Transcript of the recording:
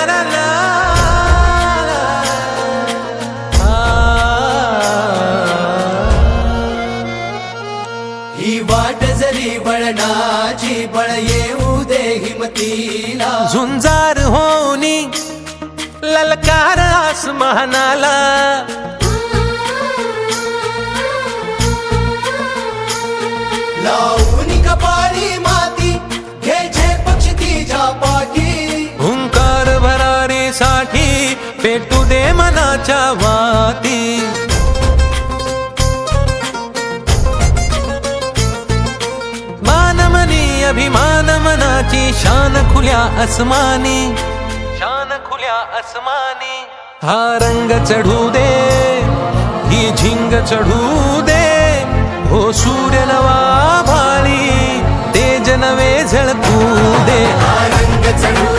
ला ला ही वाट जरी वळणाची बळ येऊ दे हिमतीला झुंजार होनी ललकार आसमानाला लावून कपाळी माती घ्यायचे पक्षी तिच्या पाठी हुंकार भरारीसाठी पेटू दे मनाच्या वाती मानमनी अभिमान मनाची शान खुल्या आसमानी शान खुल्या आसमानी हा रंग चढू दे ही झिंग चढू दे हो सूर्य नवा भाळी तेज नवे झळकू दे हा रंग चढू